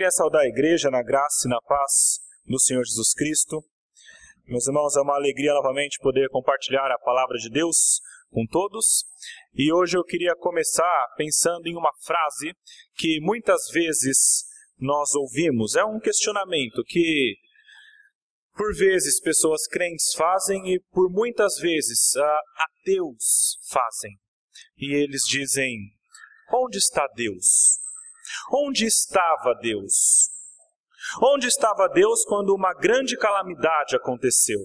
queria saudar a igreja na graça e na paz do Senhor Jesus Cristo. Meus irmãos, é uma alegria novamente poder compartilhar a palavra de Deus com todos. E hoje eu queria começar pensando em uma frase que muitas vezes nós ouvimos. É um questionamento que por vezes pessoas crentes fazem e por muitas vezes ateus fazem. E eles dizem: onde está Deus? Onde estava Deus? Onde estava Deus quando uma grande calamidade aconteceu?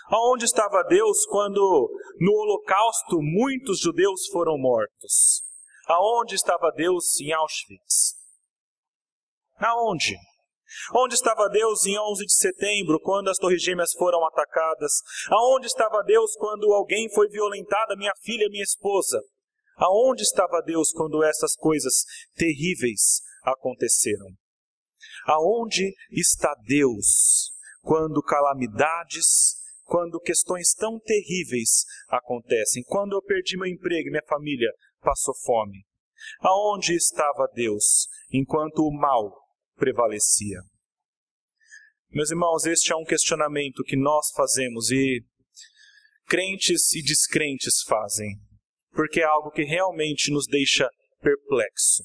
Aonde estava Deus quando no Holocausto muitos judeus foram mortos? Aonde estava Deus em Auschwitz? Aonde? Onde estava Deus em 11 de setembro, quando as Torres Gêmeas foram atacadas? Aonde estava Deus quando alguém foi violentada, minha filha, minha esposa? Aonde estava Deus quando essas coisas terríveis aconteceram? Aonde está Deus quando calamidades, quando questões tão terríveis acontecem? Quando eu perdi meu emprego e minha família passou fome? Aonde estava Deus enquanto o mal prevalecia? Meus irmãos, este é um questionamento que nós fazemos e crentes e descrentes fazem, porque é algo que realmente nos deixa perplexo.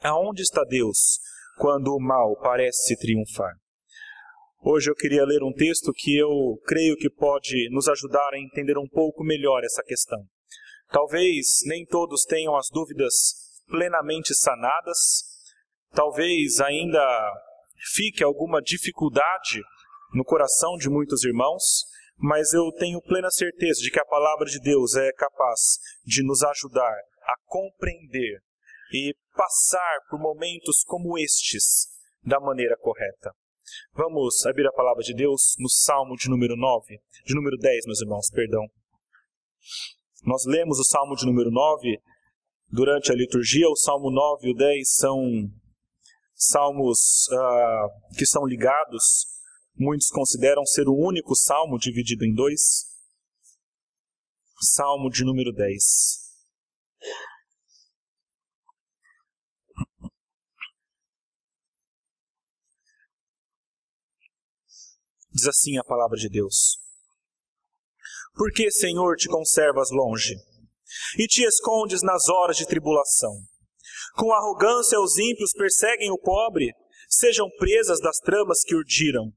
Aonde está Deus quando o mal parece triunfar? Hoje eu queria ler um texto que eu creio que pode nos ajudar a entender um pouco melhor essa questão. Talvez nem todos tenham as dúvidas plenamente sanadas, talvez ainda fique alguma dificuldade no coração de muitos irmãos, mas eu tenho plena certeza de que a palavra de Deus é capaz de nos ajudar a compreender e passar por momentos como estes da maneira correta. Vamos abrir a palavra de Deus no Salmo de número 10, meus irmãos, perdão. Nós lemos o Salmo de número 9 durante a liturgia. O Salmo 9 e o 10 são salmos que são ligados. Muitos consideram ser o único salmo dividido em dois. Salmo de número 10. Diz assim a palavra de Deus: Por que, Senhor, te conservas longe e te escondes nas horas de tribulação? Com arrogância os ímpios perseguem o pobre, sejam presas das tramas que urdiram.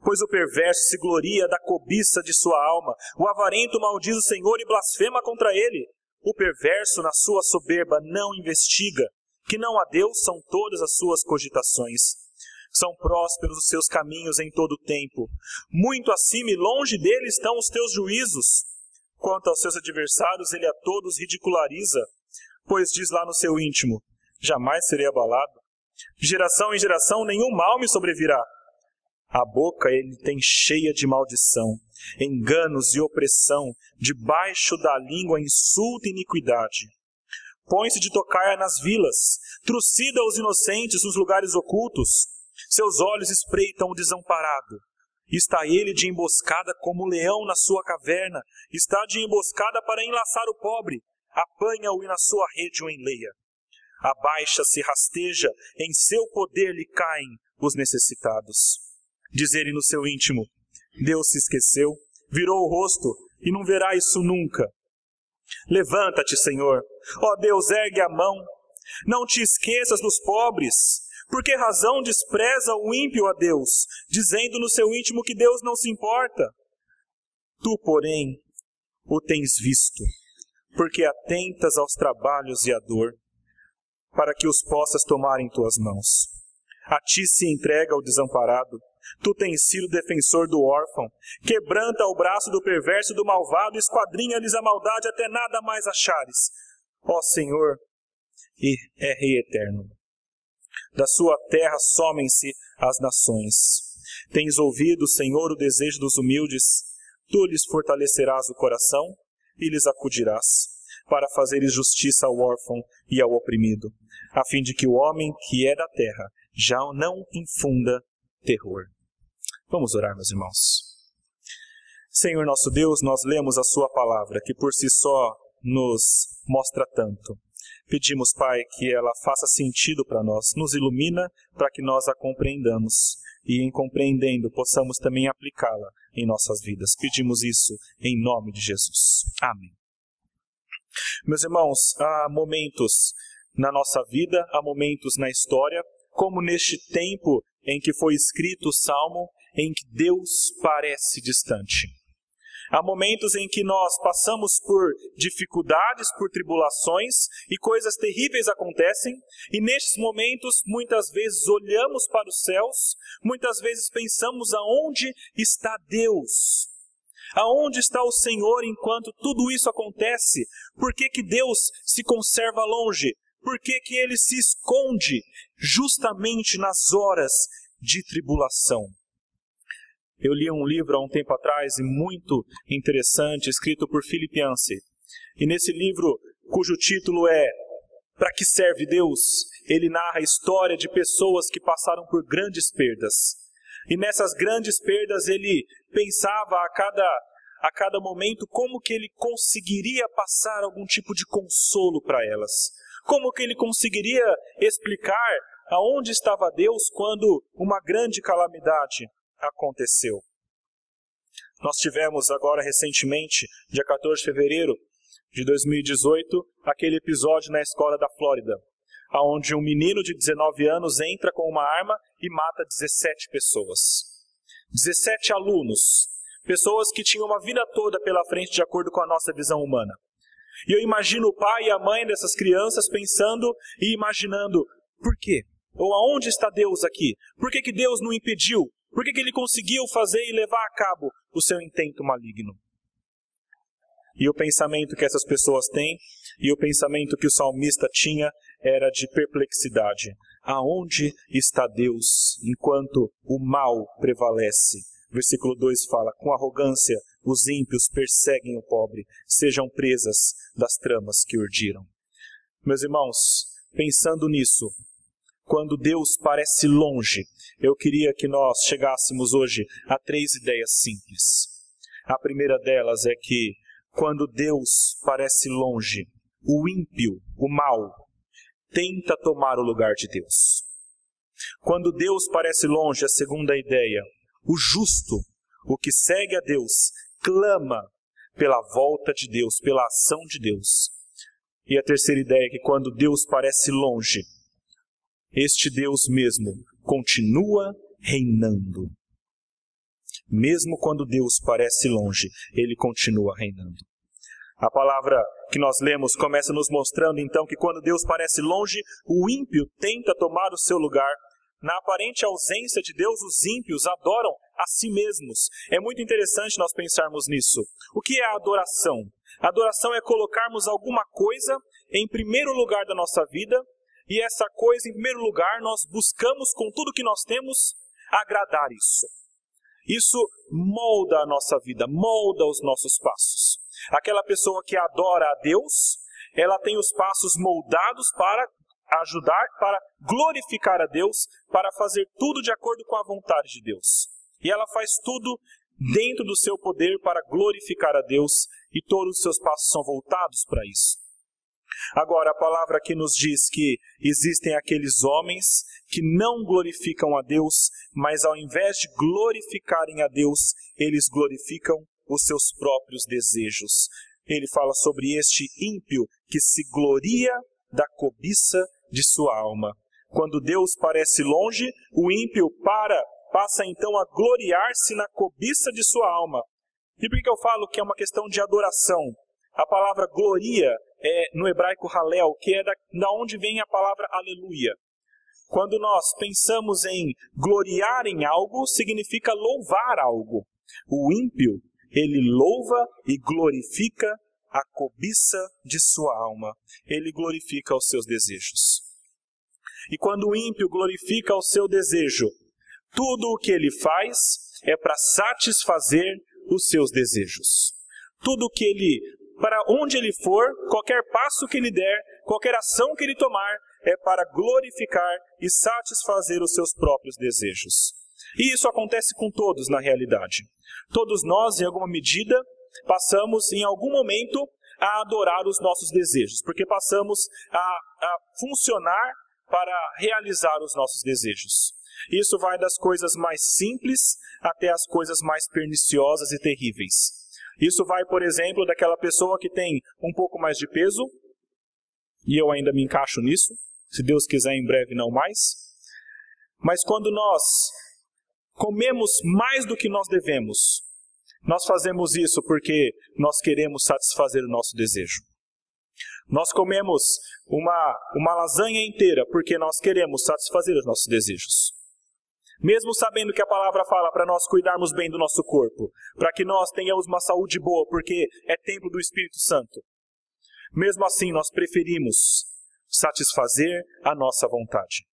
Pois o perverso se gloria da cobiça de sua alma, o avarento maldiz o Senhor e blasfema contra ele. O perverso na sua soberba não investiga, que não há Deus são todas as suas cogitações. São prósperos os seus caminhos em todo o tempo. Muito acima e longe dele estão os teus juízos. Quanto aos seus adversários, ele a todos ridiculariza, pois diz lá no seu íntimo: jamais serei abalado. De geração em geração nenhum mal me sobrevirá. A boca ele tem cheia de maldição, enganos e opressão, debaixo da língua insulto e iniquidade. Põe-se de tocaia nas vilas, trucida os inocentes nos lugares ocultos. Seus olhos espreitam o desamparado. Está ele de emboscada como o leão na sua caverna. Está de emboscada para enlaçar o pobre. Apanha-o e na sua rede o enleia. Abaixa-se, rasteja, em seu poder lhe caem os necessitados. Diz ele no seu íntimo: Deus se esqueceu, virou o rosto e não verá isso nunca. Levanta-te, Senhor. Ó Deus, ergue a mão. Não te esqueças dos pobres. Por que razão despreza o ímpio a Deus, dizendo no seu íntimo que Deus não se importa? Tu, porém, o tens visto, porque atentas aos trabalhos e à dor, para que os possas tomar em tuas mãos. A ti se entrega o desamparado, tu tens sido defensor do órfão, quebranta o braço do perverso e do malvado, esquadrinha-lhes a maldade até nada mais achares. Ó Senhor, e é Rei eterno. Da sua terra somem-se as nações. Tens ouvido, Senhor, o desejo dos humildes. Tu lhes fortalecerás o coração e lhes acudirás, para fazeres justiça ao órfão e ao oprimido, a fim de que o homem que é da terra já não infunda terror. Vamos orar, meus irmãos. Senhor nosso Deus, nós lemos a sua palavra, que por si só nos mostra tanto. Pedimos, Pai, que ela faça sentido para nós, nos ilumina para que nós a compreendamos e, em compreendendo, possamos também aplicá-la em nossas vidas. Pedimos isso em nome de Jesus. Amém. Meus irmãos, há momentos na nossa vida, há momentos na história, como neste tempo em que foi escrito o Salmo, em que Deus parece distante. Há momentos em que nós passamos por dificuldades, por tribulações e coisas terríveis acontecem, e nestes momentos muitas vezes olhamos para os céus, muitas vezes pensamos aonde está Deus? Aonde está o Senhor enquanto tudo isso acontece? Por que que Deus se conserva longe? Por que que Ele se esconde justamente nas horas de tribulação? Eu li um livro há um tempo atrás, muito interessante, escrito por Philip Yancey. E nesse livro, cujo título é Para que serve Deus?, ele narra a história de pessoas que passaram por grandes perdas. E nessas grandes perdas ele pensava a cada momento como que ele conseguiria passar algum tipo de consolo para elas. Como que ele conseguiria explicar aonde estava Deus quando uma grande calamidade aconteceu. Nós tivemos agora recentemente, dia 14 de fevereiro de 2018, aquele episódio na escola da Flórida, onde um menino de 19 anos entra com uma arma e mata 17 pessoas. 17 alunos, pessoas que tinham uma vida toda pela frente de acordo com a nossa visão humana. E eu imagino o pai e a mãe dessas crianças pensando e imaginando, por quê? Ou aonde está Deus aqui? Por que que Deus não impediu? Por que que ele conseguiu fazer e levar a cabo o seu intento maligno? E o pensamento que essas pessoas têm, e o pensamento que o salmista tinha, era de perplexidade. Aonde está Deus enquanto o mal prevalece? Versículo 2 fala, com arrogância os ímpios perseguem o pobre, sejam presas das tramas que urdiram. Meus irmãos, pensando nisso, quando Deus parece longe, eu queria que nós chegássemos hoje a 3 ideias simples. A primeira delas é que, quando Deus parece longe, o ímpio, o mal, tenta tomar o lugar de Deus. Quando Deus parece longe, a segunda ideia, o justo, o que segue a Deus, clama pela volta de Deus, pela ação de Deus. E a terceira ideia é que quando Deus parece longe, este Deus mesmo continua reinando. Mesmo quando Deus parece longe, Ele continua reinando. A palavra que nós lemos começa nos mostrando então que quando Deus parece longe, o ímpio tenta tomar o seu lugar. Na aparente ausência de Deus, os ímpios adoram a si mesmos. É muito interessante nós pensarmos nisso. O que é a adoração? A adoração é colocarmos alguma coisa em primeiro lugar da nossa vida, e essa coisa, em primeiro lugar, nós buscamos com tudo que nós temos agradar isso. Isso molda a nossa vida, molda os nossos passos. Aquela pessoa que adora a Deus, ela tem os passos moldados para ajudar, para glorificar a Deus, para fazer tudo de acordo com a vontade de Deus. E ela faz tudo dentro do seu poder para glorificar a Deus, e todos os seus passos são voltados para isso. Agora, a palavra aqui nos diz que existem aqueles homens que não glorificam a Deus, mas ao invés de glorificarem a Deus, eles glorificam os seus próprios desejos. Ele fala sobre este ímpio que se gloria da cobiça de sua alma. Quando Deus parece longe, o ímpio passa então a gloriar-se na cobiça de sua alma. E por que eu falo que é uma questão de adoração? A palavra gloria é no hebraico halel, que é da onde vem a palavra aleluia. Quando nós pensamos em gloriar em algo, significa louvar algo. O ímpio, ele louva e glorifica a cobiça de sua alma. Ele glorifica os seus desejos. E quando o ímpio glorifica o seu desejo, tudo o que ele faz é para satisfazer os seus desejos. Tudo o que ele, para onde ele for, qualquer passo que ele der, qualquer ação que ele tomar, é para glorificar e satisfazer os seus próprios desejos. E isso acontece com todos na realidade. Todos nós, em alguma medida, passamos em algum momento a adorar os nossos desejos, porque passamos a funcionar para realizar os nossos desejos. Isso vai das coisas mais simples até as coisas mais perniciosas e terríveis. Isso vai, por exemplo, daquela pessoa que tem um pouco mais de peso, e eu ainda me encaixo nisso, se Deus quiser em breve não mais. Mas quando nós comemos mais do que nós devemos, nós fazemos isso porque nós queremos satisfazer o nosso desejo. Nós comemos uma lasanha inteira porque nós queremos satisfazer os nossos desejos. Mesmo sabendo que a palavra fala para nós cuidarmos bem do nosso corpo, para que nós tenhamos uma saúde boa, porque é templo do Espírito Santo. Mesmo assim, nós preferimos satisfazer a nossa vontade.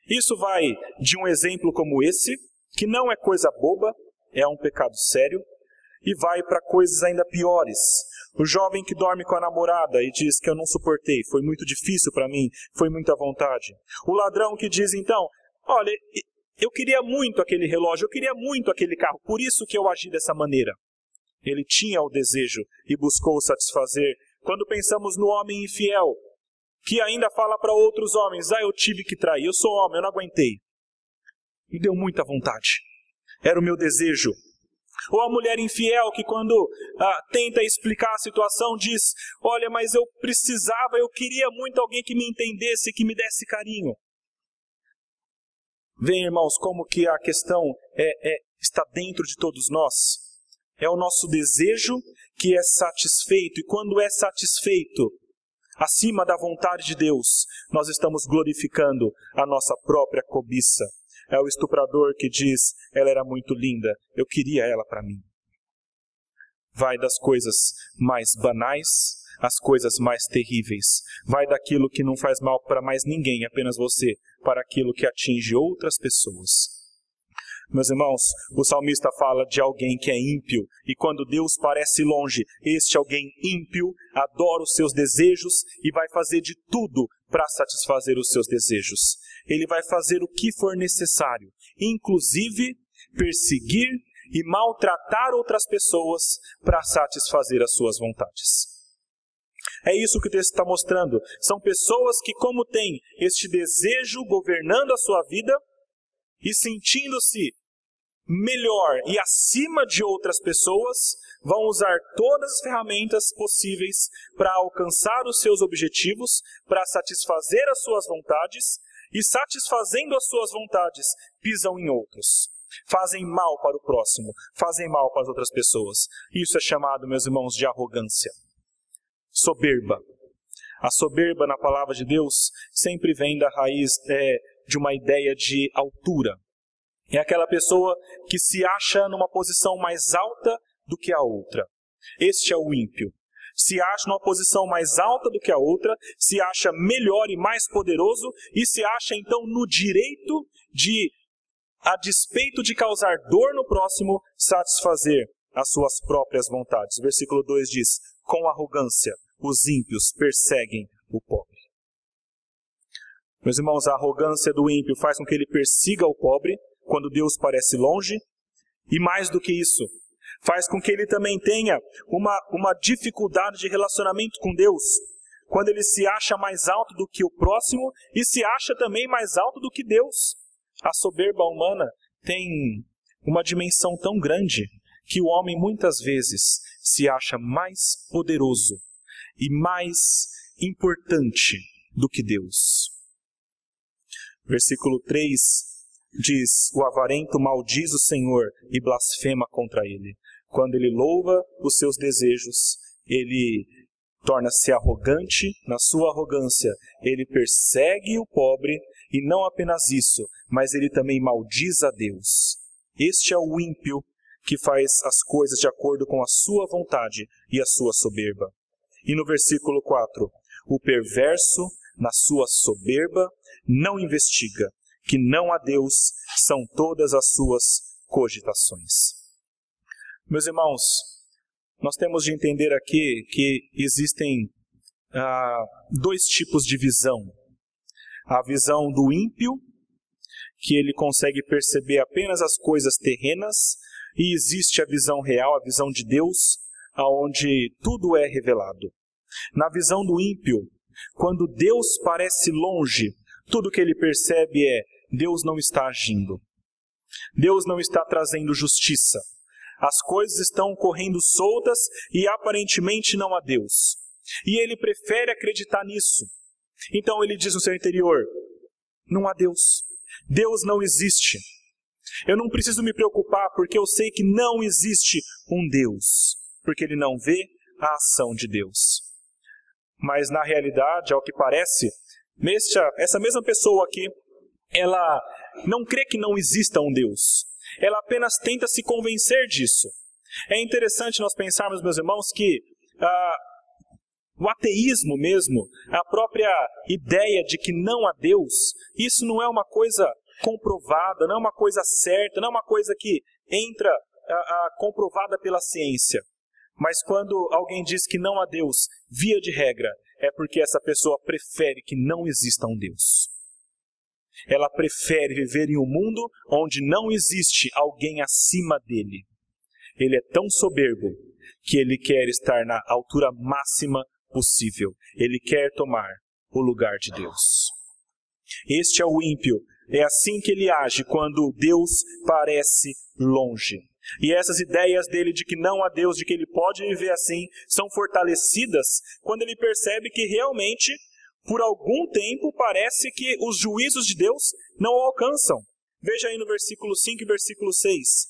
Isso vai de um exemplo como esse, que não é coisa boba, é um pecado sério, e vai para coisas ainda piores. O jovem que dorme com a namorada e diz que eu não suportei, foi muito difícil para mim, foi muita vontade. O ladrão que diz então, olha, eu queria muito aquele relógio, eu queria muito aquele carro, por isso que eu agi dessa maneira. Ele tinha o desejo e buscou satisfazer. Quando pensamos no homem infiel, que ainda fala para outros homens, eu tive que trair, eu sou homem, eu não aguentei. Me deu muita vontade, era o meu desejo. Ou a mulher infiel que quando tenta explicar a situação diz, olha, mas eu precisava, eu queria muito alguém que me entendesse, que me desse carinho. Vem, irmãos, como que a questão está dentro de todos nós. É o nosso desejo que é satisfeito, e quando é satisfeito, acima da vontade de Deus, nós estamos glorificando a nossa própria cobiça. É o estuprador que diz, ela era muito linda, eu queria ela para mim. Vai das coisas mais banais às coisas mais terríveis. Vai daquilo que não faz mal para mais ninguém, apenas você, para aquilo que atinge outras pessoas. Meus irmãos, o salmista fala de alguém que é ímpio, e quando Deus parece longe, este alguém ímpio adora os seus desejos e vai fazer de tudo para satisfazer os seus desejos. Ele vai fazer o que for necessário, inclusive perseguir e maltratar outras pessoas para satisfazer as suas vontades. É isso que o texto está mostrando. São pessoas que, como têm este desejo governando a sua vida e sentindo-se melhor e acima de outras pessoas, vão usar todas as ferramentas possíveis para alcançar os seus objetivos, para satisfazer as suas vontades, e satisfazendo as suas vontades, pisam em outros. Fazem mal para o próximo, fazem mal para as outras pessoas. Isso é chamado, meus irmãos, de arrogância. Soberba. A soberba na palavra de Deus sempre vem da raiz de uma ideia de altura. É aquela pessoa que se acha numa posição mais alta do que a outra. Este é o ímpio. Se acha numa posição mais alta do que a outra, se acha melhor e mais poderoso, e se acha então no direito de, a despeito de causar dor no próximo, satisfazer as suas próprias vontades. Versículo 2 diz, com arrogância os ímpios perseguem o pobre. Meus irmãos, a arrogância do ímpio faz com que ele persiga o pobre, quando Deus parece longe, e mais do que isso, faz com que ele também tenha uma dificuldade de relacionamento com Deus, quando ele se acha mais alto do que o próximo e se acha também mais alto do que Deus. A soberba humana tem uma dimensão tão grande que o homem muitas vezes se acha mais poderoso e mais importante do que Deus. Versículo 3 diz, o avarento maldiz o Senhor e blasfema contra ele. Quando ele louva os seus desejos, ele torna-se arrogante. Na sua arrogância, ele persegue o pobre, e não apenas isso, mas ele também maldiz a Deus. Este é o ímpio que faz as coisas de acordo com a sua vontade e a sua soberba. E no versículo 4, o perverso, na sua soberba, não investiga, que não a Deus são todas as suas cogitações. Meus irmãos, nós temos de entender aqui que existem dois tipos de visão. A visão do ímpio, que ele consegue perceber apenas as coisas terrenas, e existe a visão real, a visão de Deus, onde tudo é revelado. Na visão do ímpio, quando Deus parece longe, tudo que ele percebe é: Deus não está agindo. Deus não está trazendo justiça. As coisas estão correndo soltas e aparentemente não há Deus. E ele prefere acreditar nisso. Então ele diz no seu interior: não há Deus. Deus não existe. Eu não preciso me preocupar porque eu sei que não existe um Deus. Porque ele não vê a ação de Deus. Mas na realidade, ao que parece, essa mesma pessoa aqui, ela não crê que não exista um Deus. Ela apenas tenta se convencer disso. É interessante nós pensarmos, meus irmãos, que o ateísmo mesmo, a própria ideia de que não há Deus, isso não é uma coisa comprovada, não é uma coisa certa, não é uma coisa que entra comprovada pela ciência. Mas quando alguém diz que não há Deus, via de regra, é porque essa pessoa prefere que não exista um Deus. Ela prefere viver em um mundo onde não existe alguém acima dele. Ele é tão soberbo que ele quer estar na altura máxima possível. Ele quer tomar o lugar de Deus. Este é o ímpio. É assim que ele age quando Deus parece longe. E essas ideias dele de que não há Deus, de que ele pode viver assim, são fortalecidas quando ele percebe que realmente, por algum tempo, parece que os juízos de Deus não o alcançam. Veja aí no versículo 5 e versículo 6.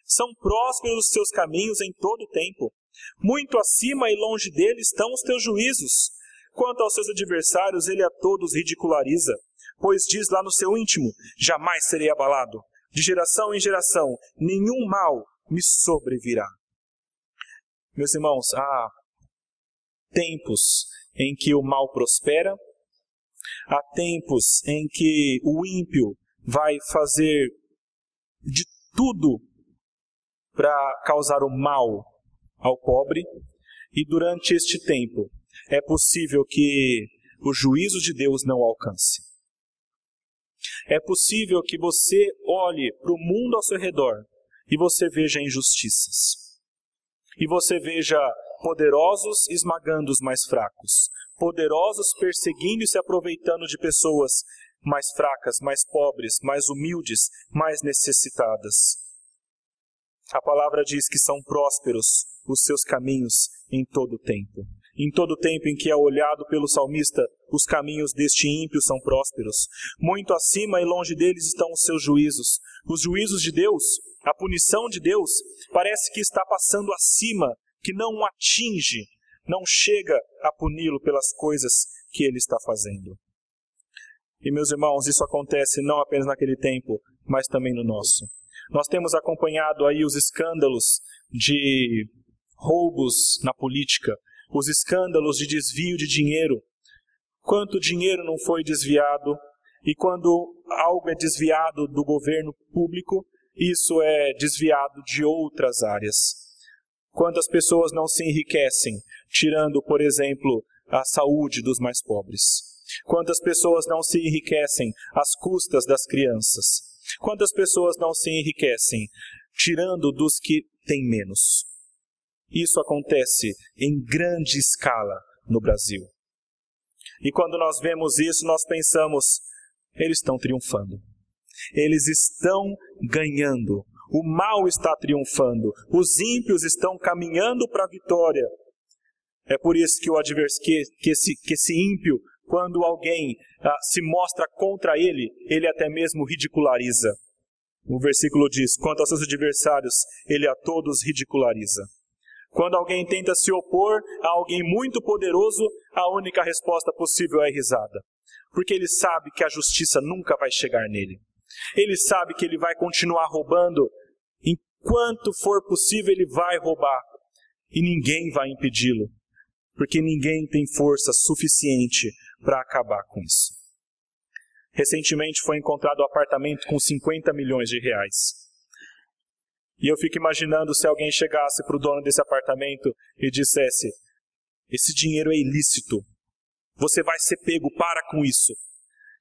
São prósperos os seus caminhos em todo o tempo. Muito acima e longe dele estão os teus juízos. Quanto aos seus adversários, ele a todos ridiculariza. Pois diz lá no seu íntimo: jamais serei abalado. De geração em geração, nenhum mal me sobrevirá. Meus irmãos, há tempos em que o mal prospera, há tempos em que o ímpio vai fazer de tudo para causar o mal ao pobre, e durante este tempo é possível que o juízo de Deus não o alcance. É possível que você olhe para o mundo ao seu redor e você veja injustiças. E você veja poderosos esmagando os mais fracos. Poderosos perseguindo e se aproveitando de pessoas mais fracas, mais pobres, mais humildes, mais necessitadas. A palavra diz que são prósperos os seus caminhos em todo o tempo. Em todo o tempo em que é olhado pelo salmista, os caminhos deste ímpio são prósperos. Muito acima e longe deles estão os seus juízos. Os juízos de Deus, a punição de Deus, parece que está passando acima, que não o atinge, não chega a puni-lo pelas coisas que ele está fazendo. E meus irmãos, isso acontece não apenas naquele tempo, mas também no nosso. Nós temos acompanhado aí os escândalos de roubos na política, os escândalos de desvio de dinheiro. Quanto dinheiro não foi desviado? E quando algo é desviado do governo público, isso é desviado de outras áreas. Quantas pessoas não se enriquecem, tirando, por exemplo, a saúde dos mais pobres? Quantas pessoas não se enriquecem às custas das crianças? Quantas pessoas não se enriquecem, tirando dos que têm menos? Isso acontece em grande escala no Brasil. E quando nós vemos isso, nós pensamos: eles estão triunfando. Eles estão ganhando. O mal está triunfando. Os ímpios estão caminhando para a vitória. É por isso que esse ímpio, quando alguém se mostra contra ele, ele até mesmo ridiculariza. O versículo diz: quanto aos seus adversários, ele a todos ridiculariza. Quando alguém tenta se opor a alguém muito poderoso, a única resposta possível é risada. Porque ele sabe que a justiça nunca vai chegar nele. Ele sabe que ele vai continuar roubando. Enquanto for possível, ele vai roubar. E ninguém vai impedi-lo. Porque ninguém tem força suficiente para acabar com isso. Recentemente foi encontrado um apartamento com 50 milhões de reais. E eu fico imaginando se alguém chegasse para o dono desse apartamento e dissesse: esse dinheiro é ilícito, você vai ser pego, para com isso.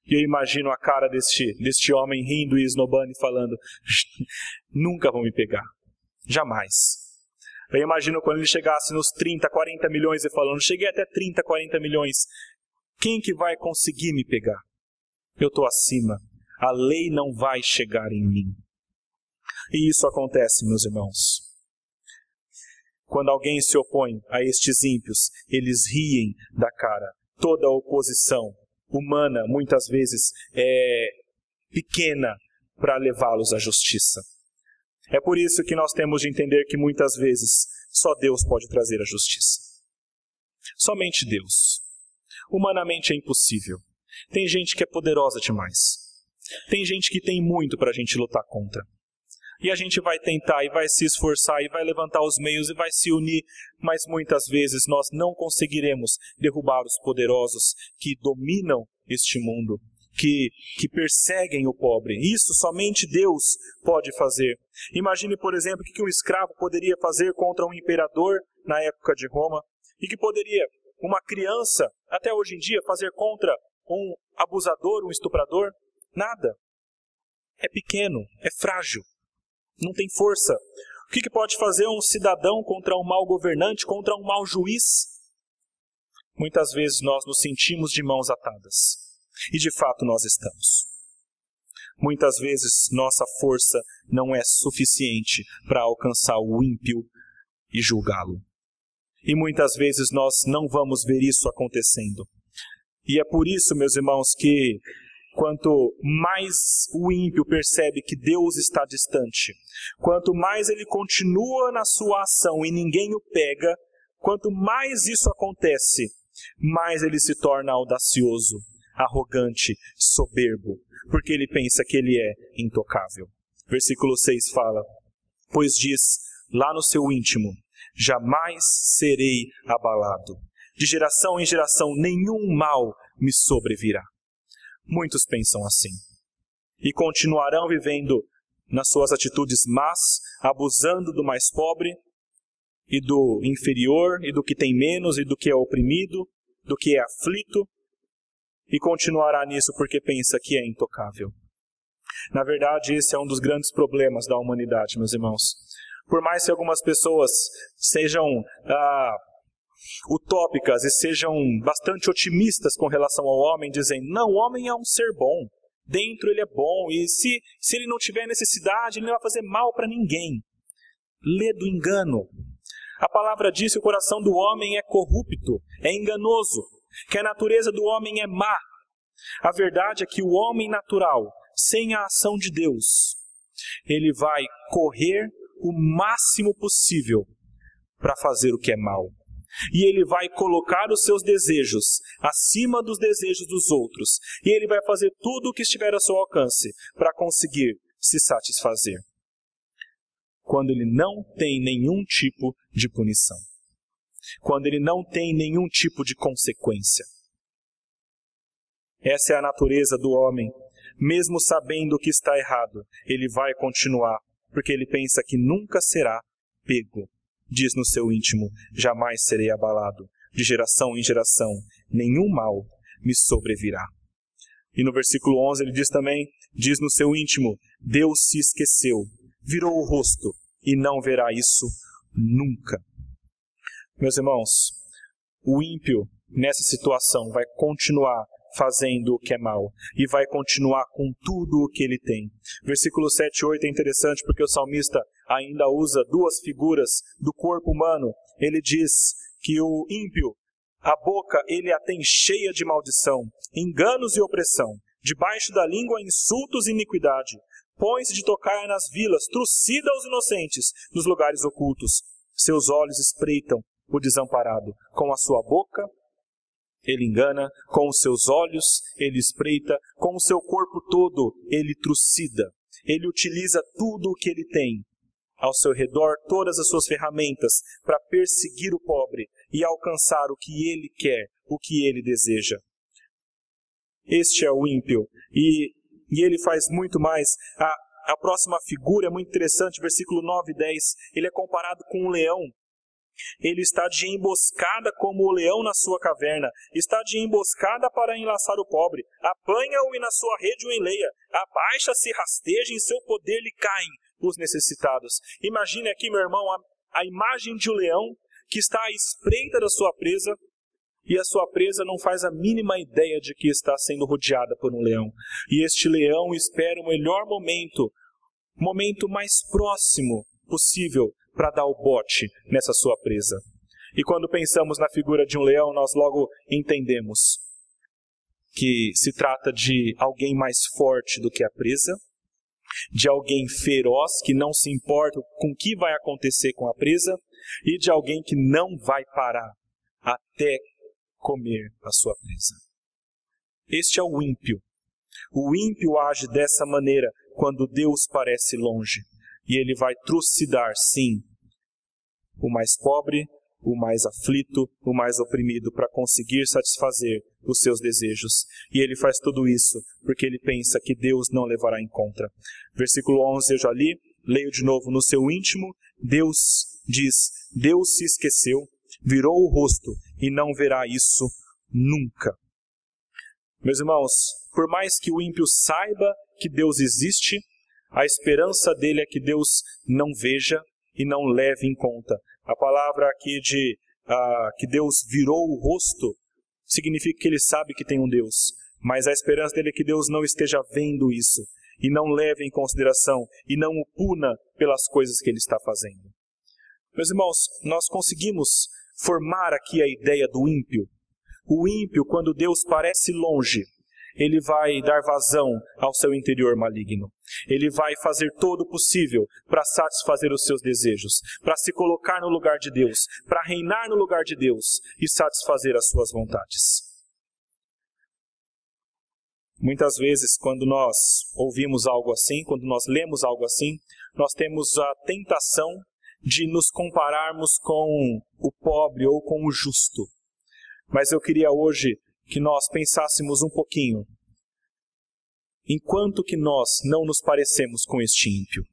E eu imagino a cara deste homem rindo e esnobando e falando: nunca vão me pegar, jamais. Eu imagino quando ele chegasse nos 30, 40 milhões e falando, cheguei até 30, 40 milhões, quem que vai conseguir me pegar? Eu estou acima, a lei não vai chegar em mim. E isso acontece, meus irmãos. Quando alguém se opõe a estes ímpios, eles riem da cara. Toda oposição humana, muitas vezes, é pequena para levá-los à justiça. É por isso que nós temos de entender que muitas vezes só Deus pode trazer a justiça. Somente Deus. Humanamente é impossível. Tem gente que é poderosa demais. Tem gente que tem muito para a gente lutar contra. E a gente vai tentar e vai se esforçar e vai levantar os meios e vai se unir, mas muitas vezes nós não conseguiremos derrubar os poderosos que dominam este mundo, que perseguem o pobre. Isso somente Deus pode fazer. Imagine, por exemplo, o que um escravo poderia fazer contra um imperador na época de Roma, e que poderia uma criança, até hoje em dia, fazer contra um abusador, um estuprador. Nada. É pequeno, é frágil. Não tem força. O que pode fazer um cidadão contra um mau governante, contra um mau juiz? Muitas vezes nós nos sentimos de mãos atadas. E de fato nós estamos. Muitas vezes nossa força não é suficiente para alcançar o ímpio e julgá-lo. E muitas vezes nós não vamos ver isso acontecendo. E é por isso, meus irmãos, que quanto mais o ímpio percebe que Deus está distante, quanto mais ele continua na sua ação e ninguém o pega, quanto mais isso acontece, mais ele se torna audacioso, arrogante, soberbo, porque ele pensa que ele é intocável. Versículo 6 fala, pois diz lá no seu íntimo, jamais serei abalado. De geração em geração nenhum mal me sobrevirá. Muitos pensam assim. E continuarão vivendo nas suas atitudes más, abusando do mais pobre, e do inferior, e do que tem menos, e do que é oprimido, do que é aflito, e continuará nisso porque pensa que é intocável. Na verdade, esse é um dos grandes problemas da humanidade, meus irmãos. Por mais que algumas pessoas sejam utópicas e sejam bastante otimistas com relação ao homem, dizendo, não, o homem é um ser bom, dentro ele é bom, e se ele não tiver necessidade, ele não vai fazer mal para ninguém. Lê do engano. A palavra diz que o coração do homem é corrupto, é enganoso, que a natureza do homem é má. A verdade é que o homem natural, sem a ação de Deus, ele vai correr o máximo possível para fazer o que é mal. E ele vai colocar os seus desejos acima dos desejos dos outros. E ele vai fazer tudo o que estiver ao seu alcance para conseguir se satisfazer. Quando ele não tem nenhum tipo de punição. Quando ele não tem nenhum tipo de consequência. Essa é a natureza do homem. Mesmo sabendo que está errado, ele vai continuar, porque ele pensa que nunca será pego. Diz no seu íntimo, jamais serei abalado. De geração em geração, nenhum mal me sobrevirá. E no versículo 11 ele diz também, diz no seu íntimo, Deus se esqueceu, virou o rosto e não verá isso nunca. Meus irmãos, o ímpio nessa situação vai continuar fazendo o que é mal e vai continuar com tudo o que ele tem. Versículo 7 e 8 é interessante porque o salmista ainda usa duas figuras do corpo humano. Ele diz que o ímpio, a boca ele a tem cheia de maldição, enganos e opressão, debaixo da língua insultos e iniquidade, põe-se de tocar nas vilas, trucida aos inocentes nos lugares ocultos. Seus olhos espreitam o desamparado, com a sua boca ele engana, com os seus olhos ele espreita, com o seu corpo todo ele trucida. Ele utiliza tudo o que ele tem ao seu redor, todas as suas ferramentas para perseguir o pobre e alcançar o que ele quer, o que ele deseja. Este é o ímpio e ele faz muito mais. A próxima figura é muito interessante, versículo 9 e 10, ele é comparado com um leão. Ele está de emboscada como o leão na sua caverna, está de emboscada para enlaçar o pobre, apanha-o e na sua rede o enleia, abaixa-se e rasteja, em seu poder lhe caem os necessitados. Imagine aqui, meu irmão, a imagem de um leão que está à espreita da sua presa, e a sua presa não faz a mínima ideia de que está sendo rodeada por um leão. E este leão espera o melhor momento, o momento mais próximo possível para dar o bote nessa sua presa. E quando pensamos na figura de um leão, nós logo entendemos que se trata de alguém mais forte do que a presa, de alguém feroz que não se importa com o que vai acontecer com a presa, e de alguém que não vai parar até comer a sua presa. Este é o ímpio. O ímpio age dessa maneira quando Deus parece longe. E ele vai trucidar, sim, o mais pobre, o mais aflito, o mais oprimido, para conseguir satisfazer os seus desejos. E ele faz tudo isso porque ele pensa que Deus não levará em conta. Versículo 11 eu já li, leio de novo. No seu íntimo, Deus diz, Deus se esqueceu, virou o rosto e não verá isso nunca. Meus irmãos, por mais que o ímpio saiba que Deus existe, a esperança dele é que Deus não veja e não leve em conta. A palavra aqui de que Deus virou o rosto significa que ele sabe que tem um Deus, mas a esperança dele é que Deus não esteja vendo isso e não leve em consideração e não o puna pelas coisas que ele está fazendo. Meus irmãos, nós conseguimos formar aqui a ideia do ímpio. O ímpio, quando Deus parece longe, ele vai dar vazão ao seu interior maligno. Ele vai fazer todo o possível para satisfazer os seus desejos, para se colocar no lugar de Deus, para reinar no lugar de Deus e satisfazer as suas vontades. Muitas vezes, quando nós ouvimos algo assim, quando nós lemos algo assim, nós temos a tentação de nos compararmos com o pobre ou com o justo. Mas eu queria hoje que nós pensássemos um pouquinho, enquanto que nós não nos parecemos com este ímpio.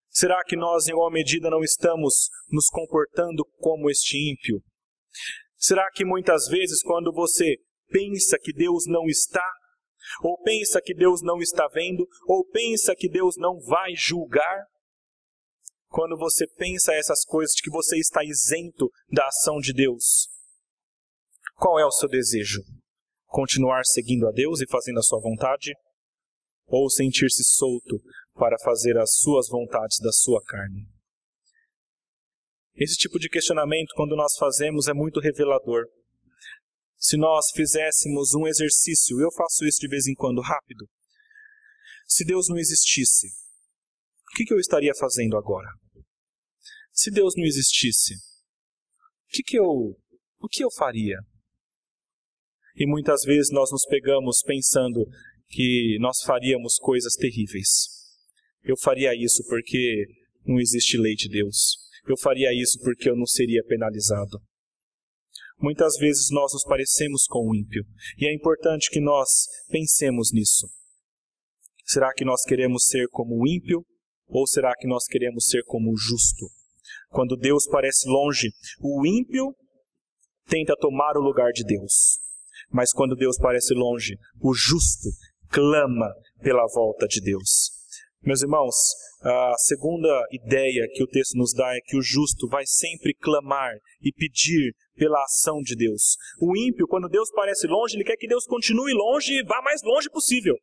Será que nós, em alguma medida, não estamos nos comportando como este ímpio? Será que muitas vezes, quando você pensa que Deus não está, ou pensa que Deus não está vendo, ou pensa que Deus não vai julgar, quando você pensa essas coisas de que você está isento da ação de Deus, qual é o seu desejo? Continuar seguindo a Deus e fazendo a sua vontade? Ou sentir-se solto para fazer as suas vontades da sua carne? Esse tipo de questionamento, quando nós fazemos, é muito revelador. Se nós fizéssemos um exercício, eu faço isso de vez em quando, rápido. Se Deus não existisse, o que eu estaria fazendo agora? Se Deus não existisse, o que eu faria? E muitas vezes nós nos pegamos pensando que nós faríamos coisas terríveis. Eu faria isso porque não existe lei de Deus. Eu faria isso porque eu não seria penalizado. Muitas vezes nós nos parecemos com o ímpio. E é importante que nós pensemos nisso. Será que nós queremos ser como o ímpio? Ou será que nós queremos ser como o justo? Quando Deus parece longe, o ímpio tenta tomar o lugar de Deus. Mas quando Deus parece longe, o justo clama pela volta de Deus. Meus irmãos, a segunda ideia que o texto nos dá é que o justo vai sempre clamar e pedir pela ação de Deus. O ímpio, quando Deus parece longe, ele quer que Deus continue longe e vá mais longe possível.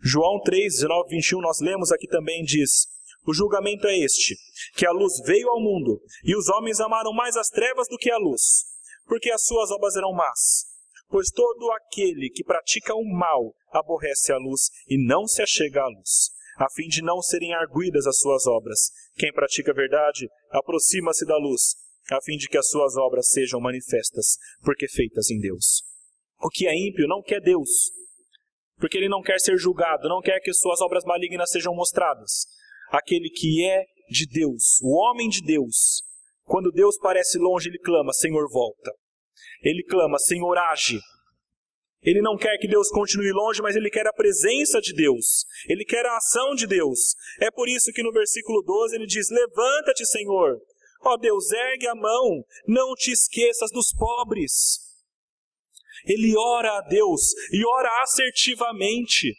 João 3, 19, 21, nós lemos aqui também, diz: o julgamento é este, que a luz veio ao mundo, e os homens amaram mais as trevas do que a luz, porque as suas obras eram más. Pois todo aquele que pratica o mal aborrece a luz e não se achega à luz, a fim de não serem arguidas as suas obras. Quem pratica a verdade aproxima-se da luz, a fim de que as suas obras sejam manifestas, porque feitas em Deus. O que é ímpio não quer Deus, porque ele não quer ser julgado, não quer que suas obras malignas sejam mostradas. Aquele que é de Deus, o homem de Deus, quando Deus parece longe, ele clama: Senhor, volta. Ele clama: Senhor, age. Ele não quer que Deus continue longe, mas ele quer a presença de Deus. Ele quer a ação de Deus. É por isso que no versículo 12 ele diz: levanta-te, Senhor. Ó Deus, ergue a mão, não te esqueças dos pobres. Ele ora a Deus e ora assertivamente.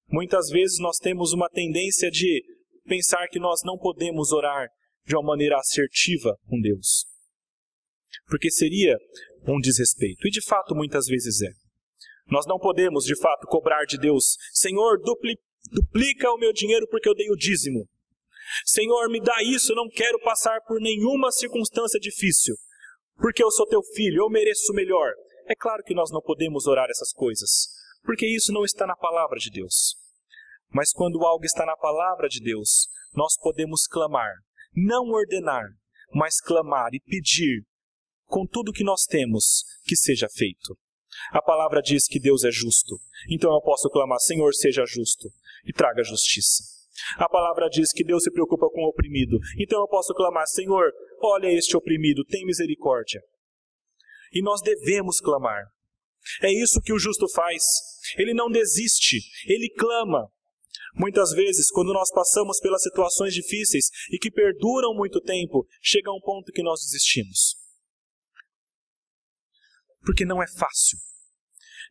Muitas vezes nós temos uma tendência de pensar que nós não podemos orar de uma maneira assertiva com Deus. Porque seria um desrespeito. E de fato muitas vezes é. Nós não podemos de fato cobrar de Deus: Senhor, duplica o meu dinheiro porque eu dei o dízimo. Senhor, me dá isso, eu não quero passar por nenhuma circunstância difícil. Porque eu sou teu filho, eu mereço o melhor. É claro que nós não podemos orar essas coisas, porque isso não está na palavra de Deus. Mas quando algo está na palavra de Deus, nós podemos clamar, não ordenar, mas clamar e pedir com tudo que nós temos que seja feito. A palavra diz que Deus é justo, então eu posso clamar: Senhor, seja justo e traga justiça. A palavra diz que Deus se preocupa com o oprimido, então eu posso clamar: Senhor, olha este oprimido, tem misericórdia. E nós devemos clamar. É isso que o justo faz. Ele não desiste, ele clama. Muitas vezes, quando nós passamos pelas situações difíceis e que perduram muito tempo, chega um ponto que nós desistimos. Porque não é fácil.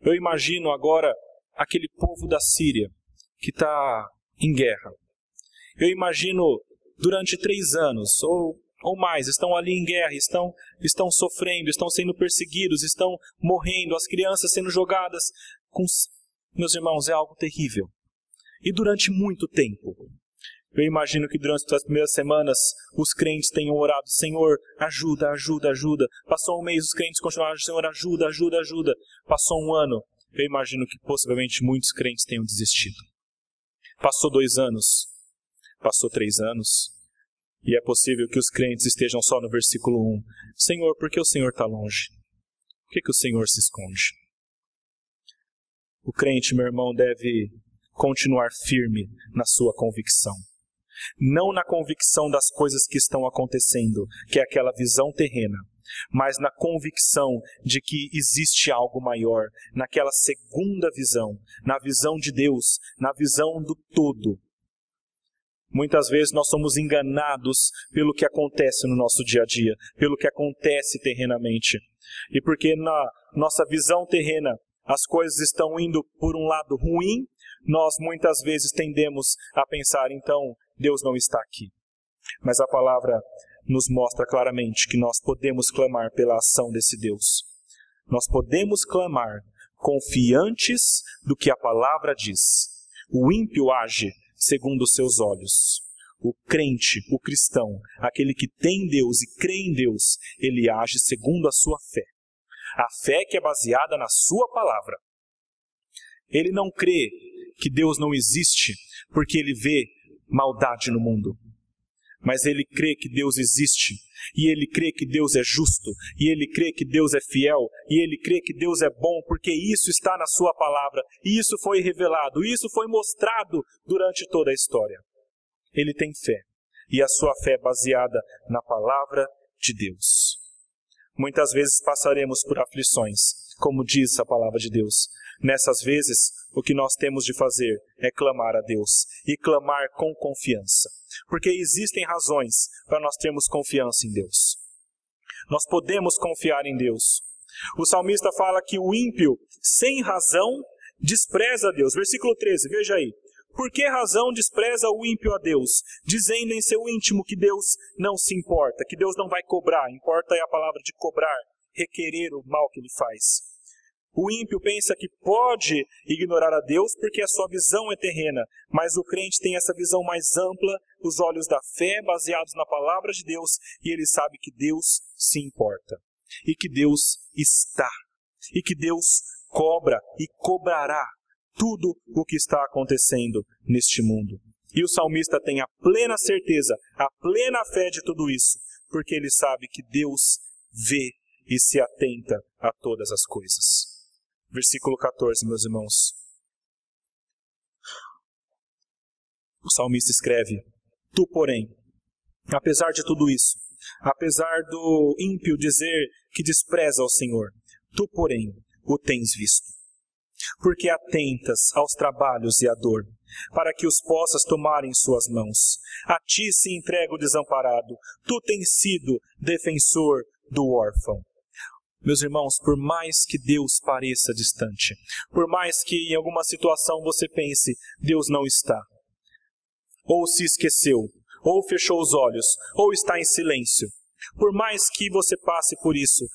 Eu imagino agora aquele povo da Síria que está em guerra. Eu imagino durante 3 anos ou mais, estão ali em guerra, estão sofrendo, estão sendo perseguidos, estão morrendo, as crianças sendo jogadas. Meus irmãos, é algo terrível. E durante muito tempo. Eu imagino que durante as primeiras semanas os crentes tenham orado: Senhor, ajuda, ajuda, ajuda. Passou um mês, os crentes continuaram: Senhor, ajuda, ajuda, ajuda. Passou um ano, eu imagino que possivelmente muitos crentes tenham desistido. Passou 2 anos, passou 3 anos, e é possível que os crentes estejam só no versículo 1. Senhor, por que o Senhor está longe? Por que o Senhor se esconde? O crente, meu irmão, deve continuar firme na sua convicção. Não na convicção das coisas que estão acontecendo, que é aquela visão terrena, mas na convicção de que existe algo maior, naquela segunda visão, na visão de Deus, na visão do todo. Muitas vezes nós somos enganados pelo que acontece no nosso dia a dia, pelo que acontece terrenamente. E porque na nossa visão terrena as coisas estão indo por um lado ruim, nós muitas vezes tendemos a pensar: então Deus não está aqui. Mas a palavra nos mostra claramente que nós podemos clamar pela ação desse Deus. Nós podemos clamar confiantes do que a palavra diz. O ímpio age segundo os seus olhos. O crente, o cristão, aquele que tem Deus e crê em Deus, ele age segundo a sua fé. A fé que é baseada na sua palavra. Ele não crê que Deus não existe porque ele vê maldade no mundo. Mas ele crê que Deus existe, e ele crê que Deus é justo, e ele crê que Deus é fiel, e ele crê que Deus é bom, porque isso está na sua palavra, e isso foi revelado, e isso foi mostrado durante toda a história. Ele tem fé, e a sua fé é baseada na palavra de Deus. Muitas vezes passaremos por aflições, como diz a palavra de Deus. Nessas vezes, o que nós temos de fazer é clamar a Deus, e clamar com confiança. Porque existem razões para nós termos confiança em Deus. Nós podemos confiar em Deus. O salmista fala que o ímpio, sem razão, despreza a Deus. Versículo 13, veja aí. Por que razão despreza o ímpio a Deus, dizendo em seu íntimo que Deus não se importa, que Deus não vai cobrar? Importa é a palavra de cobrar, requerer o mal que ele faz. O ímpio pensa que pode ignorar a Deus porque a sua visão é terrena, mas o crente tem essa visão mais ampla, os olhos da fé baseados na palavra de Deus, e ele sabe que Deus se importa, e que Deus está, e que Deus cobra e cobrará tudo o que está acontecendo neste mundo. E o salmista tem a plena certeza, a plena fé de tudo isso, porque ele sabe que Deus vê e se atenta a todas as coisas. Versículo 14, meus irmãos. O salmista escreve: Tu, porém, apesar de tudo isso, apesar do ímpio dizer que despreza ao Senhor, tu, porém, o tens visto. Porque atentas aos trabalhos e à dor, para que os possas tomar em suas mãos. A ti se entrega o desamparado, tu tens sido defensor do órfão. Meus irmãos, por mais que Deus pareça distante, por mais que em alguma situação você pense, Deus não está, ou se esqueceu, ou fechou os olhos, ou está em silêncio. Por mais que você passe por isso,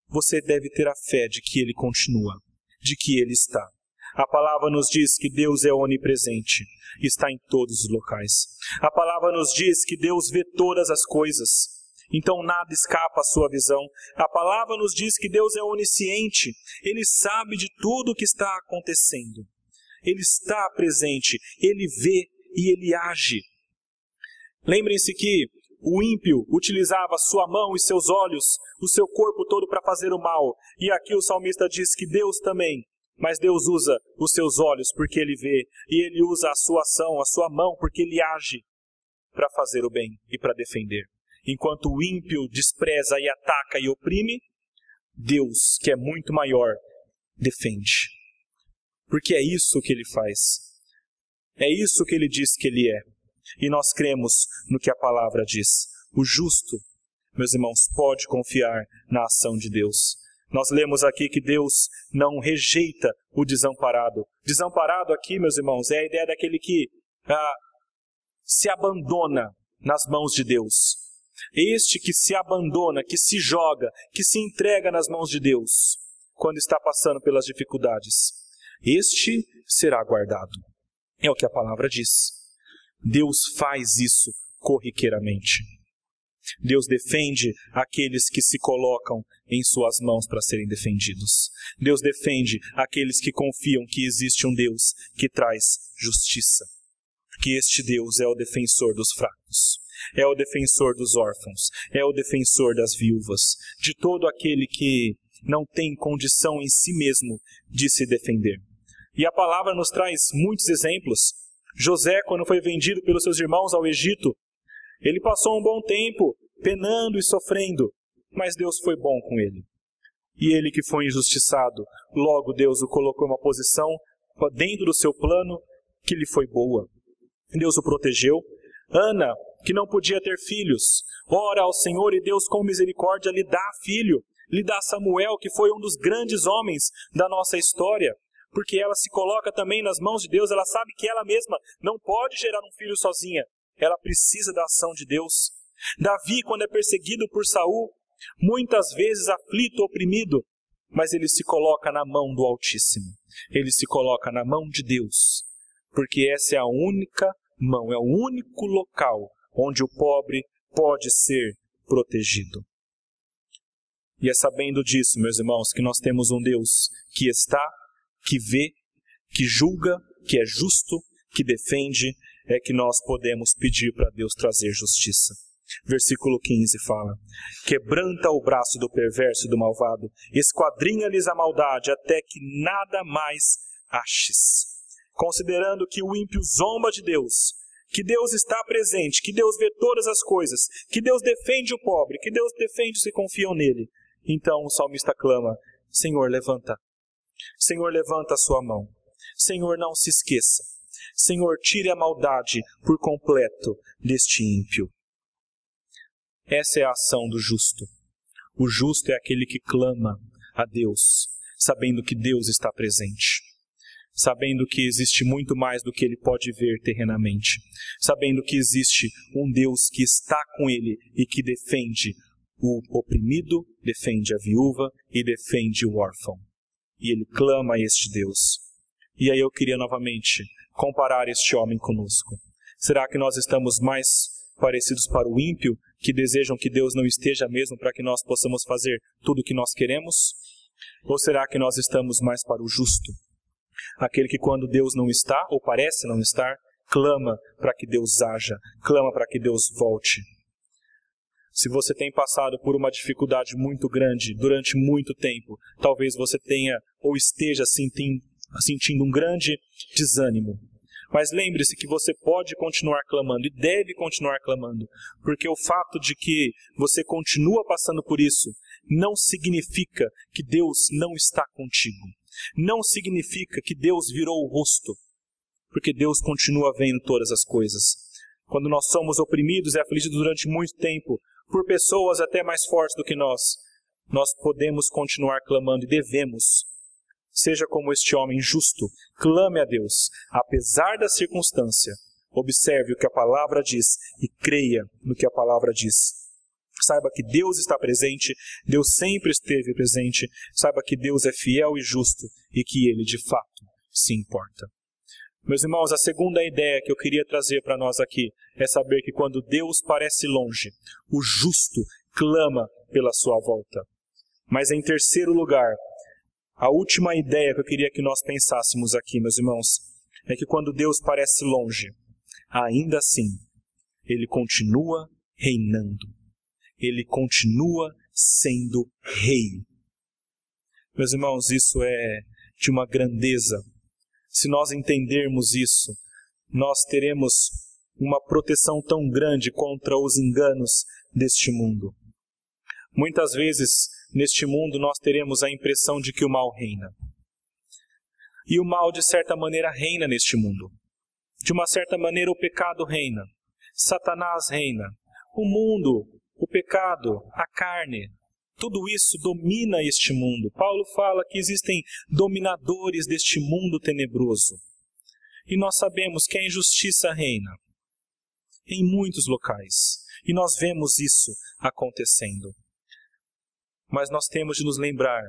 você deve ter a fé de que Ele continua, de que Ele está. A palavra nos diz que Deus é onipresente, está em todos os locais. A palavra nos diz que Deus vê todas as coisas, então nada escapa à sua visão. A palavra nos diz que Deus é onisciente, Ele sabe de tudo o que está acontecendo. Ele está presente, Ele vê e Ele age. Lembrem-se que o ímpio utilizava sua mão e seus olhos, o seu corpo todo para fazer o mal. E aqui o salmista diz que Deus também, mas Deus usa os seus olhos porque Ele vê, e Ele usa a sua ação, a sua mão, porque Ele age para fazer o bem e para defender. Enquanto o ímpio despreza e ataca e oprime, Deus, que é muito maior, defende. Porque é isso que Ele faz. É isso que Ele diz que Ele é. E nós cremos no que a palavra diz. O justo, meus irmãos, pode confiar na ação de Deus. Nós lemos aqui que Deus não rejeita o desamparado. Desamparado aqui, meus irmãos, é a ideia daquele que se abandona nas mãos de Deus. Este que se abandona, que se joga, que se entrega nas mãos de Deus, quando está passando pelas dificuldades, este será guardado. É o que a palavra diz. Deus faz isso corriqueiramente. Deus defende aqueles que se colocam em suas mãos para serem defendidos. Deus defende aqueles que confiam que existe um Deus que traz justiça. Porque este Deus é o defensor dos fracos, é o defensor dos órfãos, é o defensor das viúvas, de todo aquele que não tem condição em si mesmo de se defender. E a palavra nos traz muitos exemplos. José, quando foi vendido pelos seus irmãos ao Egito, ele passou um bom tempo penando e sofrendo, mas Deus foi bom com ele. E ele que foi injustiçado, logo Deus o colocou em uma posição dentro do seu plano que lhe foi boa. Deus o protegeu. Ana, que não podia ter filhos, ora ao Senhor e Deus com misericórdia lhe dá filho, lhe dá Samuel, que foi um dos grandes homens da nossa história. Porque ela se coloca também nas mãos de Deus, ela sabe que ela mesma não pode gerar um filho sozinha, ela precisa da ação de Deus. Davi, quando é perseguido por Saul, muitas vezes aflito, oprimido, mas ele se coloca na mão do Altíssimo, ele se coloca na mão de Deus, porque essa é a única mão, é o único local onde o pobre pode ser protegido. E é sabendo disso, meus irmãos, que nós temos um Deus que está, que vê, que julga, que é justo, que defende, é que nós podemos pedir para Deus trazer justiça. Versículo 15 fala: quebranta o braço do perverso e do malvado, esquadrinha-lhes a maldade, até que nada mais aches. Considerando que o ímpio zomba de Deus, que Deus está presente, que Deus vê todas as coisas, que Deus defende o pobre, que Deus defende os que confiam nele, então o salmista clama: Senhor, levanta. Senhor, levanta a sua mão. Senhor, não se esqueça. Senhor, tire a maldade por completo deste ímpio. Essa é a ação do justo. O justo é aquele que clama a Deus, sabendo que Deus está presente, sabendo que existe muito mais do que ele pode ver terrenamente, sabendo que existe um Deus que está com ele e que defende o oprimido, defende a viúva e defende o órfão. E ele clama a este Deus. E aí eu queria novamente comparar este homem conosco. Será que nós estamos mais parecidos para o ímpio, que desejam que Deus não esteja mesmo para que nós possamos fazer tudo o que nós queremos? Ou será que nós estamos mais para o justo? Aquele que quando Deus não está, ou parece não estar, clama para que Deus haja, clama para que Deus volte. Se você tem passado por uma dificuldade muito grande durante muito tempo, talvez você tenha ou esteja sentindo um grande desânimo. Mas lembre-se que você pode continuar clamando e deve continuar clamando, porque o fato de que você continua passando por isso não significa que Deus não está contigo. Não significa que Deus virou o rosto, porque Deus continua vendo todas as coisas. Quando nós somos oprimidos e afligidos durante muito tempo, por pessoas até mais fortes do que nós podemos continuar clamando e devemos. Seja como este homem justo, clame a Deus, apesar da circunstância, Observe o que a palavra diz e creia no que a palavra diz. Saiba que Deus está presente, Deus sempre esteve presente. Saiba que Deus é fiel e justo e que Ele, de fato, se importa. Meus irmãos, a segunda ideia que eu queria trazer para nós aqui é saber que quando Deus parece longe, o justo clama pela sua volta. Mas em terceiro lugar, a última ideia que eu queria que nós pensássemos aqui, meus irmãos, é que quando Deus parece longe, ainda assim, Ele continua reinando. Ele continua sendo rei. Meus irmãos, isso é de uma grandeza. Se nós entendermos isso, nós teremos uma proteção tão grande contra os enganos deste mundo. Muitas vezes, neste mundo, nós teremos a impressão de que o mal reina. E o mal, de certa maneira, reina neste mundo. De uma certa maneira, o pecado reina. Satanás reina. O mundo, o pecado, a carne, tudo isso domina este mundo. Paulo fala que existem dominadores deste mundo tenebroso. E nós sabemos que a injustiça reina em muitos locais. E nós vemos isso acontecendo. Mas nós temos de nos lembrar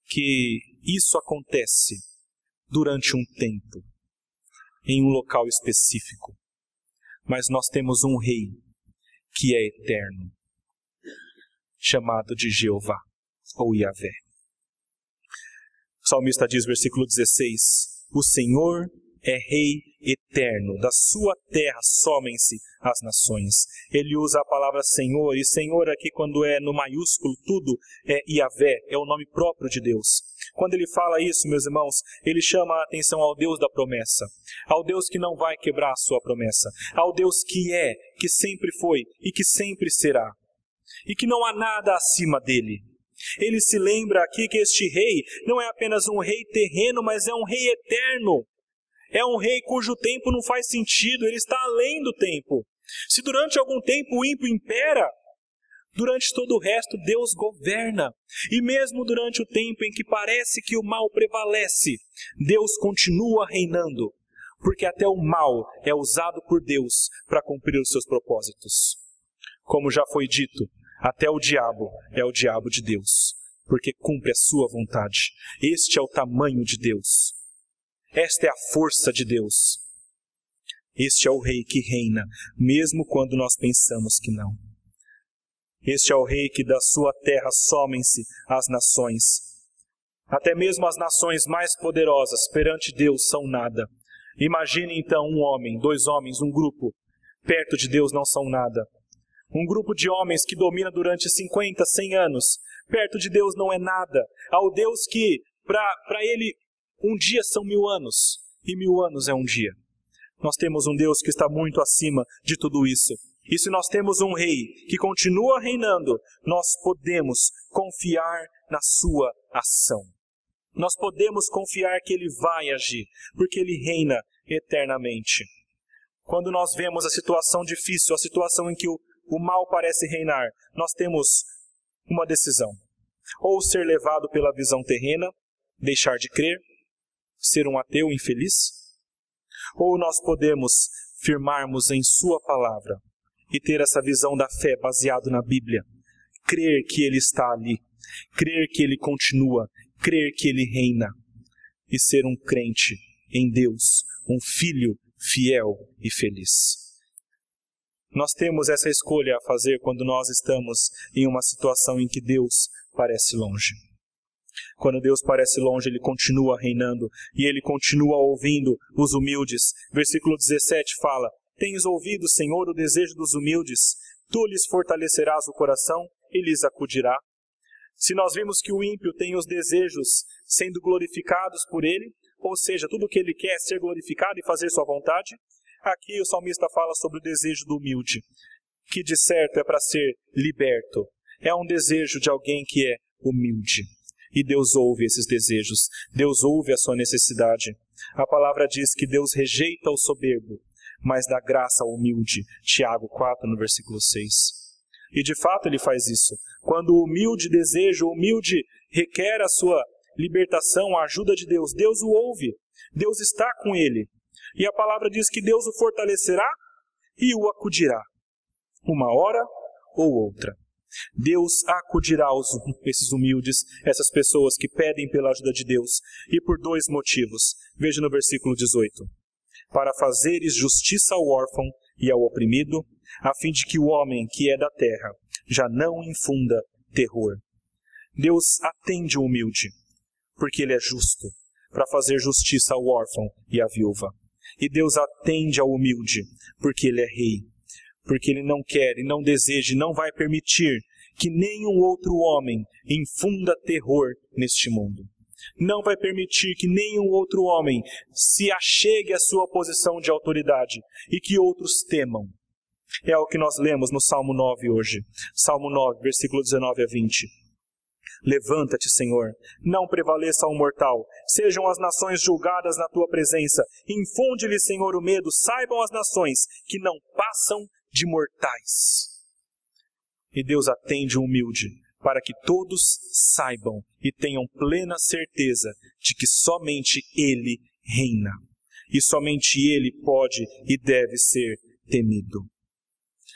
que isso acontece durante um tempo, em um local específico. Mas nós temos um rei que é eterno, chamado de Jeová, ou Yahvé. O salmista diz, versículo 16, o Senhor é rei eterno, da sua terra somem-se as nações. Ele usa a palavra Senhor, e Senhor aqui quando é no maiúsculo tudo é Yahvé, é o nome próprio de Deus. Quando ele fala isso, meus irmãos, ele chama a atenção ao Deus da promessa, ao Deus que não vai quebrar a sua promessa, ao Deus que é, que sempre foi e que sempre será, e que não há nada acima dele. Ele se lembra aqui que este rei não é apenas um rei terreno, mas é um rei eterno. É um rei cujo tempo não faz sentido, ele está além do tempo. Se durante algum tempo o ímpio impera, durante todo o resto Deus governa. E mesmo durante o tempo em que parece que o mal prevalece, Deus continua reinando, porque até o mal é usado por Deus para cumprir os seus propósitos. Como já foi dito, até o diabo é o diabo de Deus, porque cumpre a sua vontade. Este é o tamanho de Deus. Esta é a força de Deus. Este é o rei que reina, mesmo quando nós pensamos que não. Este é o rei que da sua terra somem-se as nações. Até mesmo as nações mais poderosas perante Deus são nada. Imagine então um homem, dois homens, um grupo, perto de Deus não são nada. Um grupo de homens que domina durante 50, 100 anos, perto de Deus não é nada. Ao Deus que, para ele, um dia são 1000 anos, e 1000 anos é um dia. Nós temos um Deus que está muito acima de tudo isso. E se nós temos um rei que continua reinando, nós podemos confiar na sua ação. Nós podemos confiar que ele vai agir, porque ele reina eternamente. Quando nós vemos a situação difícil, a situação em que o mal parece reinar, nós temos uma decisão. Ou ser levado pela visão terrena, deixar de crer, ser um ateu infeliz, ou nós podemos firmarmos em sua palavra e ter essa visão da fé baseada na Bíblia, crer que Ele está ali, crer que Ele continua, crer que Ele reina e ser um crente em Deus, um filho fiel e feliz. Nós temos essa escolha a fazer quando nós estamos em uma situação em que Deus parece longe. Quando Deus parece longe, Ele continua reinando e Ele continua ouvindo os humildes. Versículo 17 fala, tens ouvido, Senhor, o desejo dos humildes, tu lhes fortalecerás o coração e lhes acudirá. Se nós vimos que o ímpio tem os desejos sendo glorificados por Ele, ou seja, tudo o que Ele quer é ser glorificado e fazer sua vontade, aqui o salmista fala sobre o desejo do humilde, que de certo é para ser liberto. É um desejo de alguém que é humilde. E Deus ouve esses desejos, Deus ouve a sua necessidade. A palavra diz que Deus rejeita o soberbo, mas dá graça ao humilde. Tiago 4, no versículo 6. E de fato Ele faz isso. Quando o humilde deseja, o humilde requer a sua libertação, a ajuda de Deus, Deus o ouve, Deus está com ele. E a palavra diz que Deus o fortalecerá e o acudirá, uma hora ou outra. Deus acudirá esses humildes, essas pessoas que pedem pela ajuda de Deus, e por 2 motivos. Veja no versículo 18. Para fazeres justiça ao órfão e ao oprimido, a fim de que o homem que é da terra já não infunda terror. Deus atende o humilde, porque Ele é justo, para fazer justiça ao órfão e à viúva. E Deus atende ao humilde, porque Ele é rei, porque Ele não quer e não deseja e não vai permitir que nenhum outro homem infunda terror neste mundo. Não vai permitir que nenhum outro homem se achegue à sua posição de autoridade e que outros temam. É o que nós lemos no Salmo 9 hoje. Salmo 9, versículo 19 a 20. Levanta-te, Senhor, não prevaleça o mortal. Sejam as nações julgadas na tua presença. Infunde-lhe, Senhor, o medo. Saibam as nações que não passam de mortais. E Deus atende o humilde, para que todos saibam e tenham plena certeza de que somente Ele reina. E somente Ele pode e deve ser temido.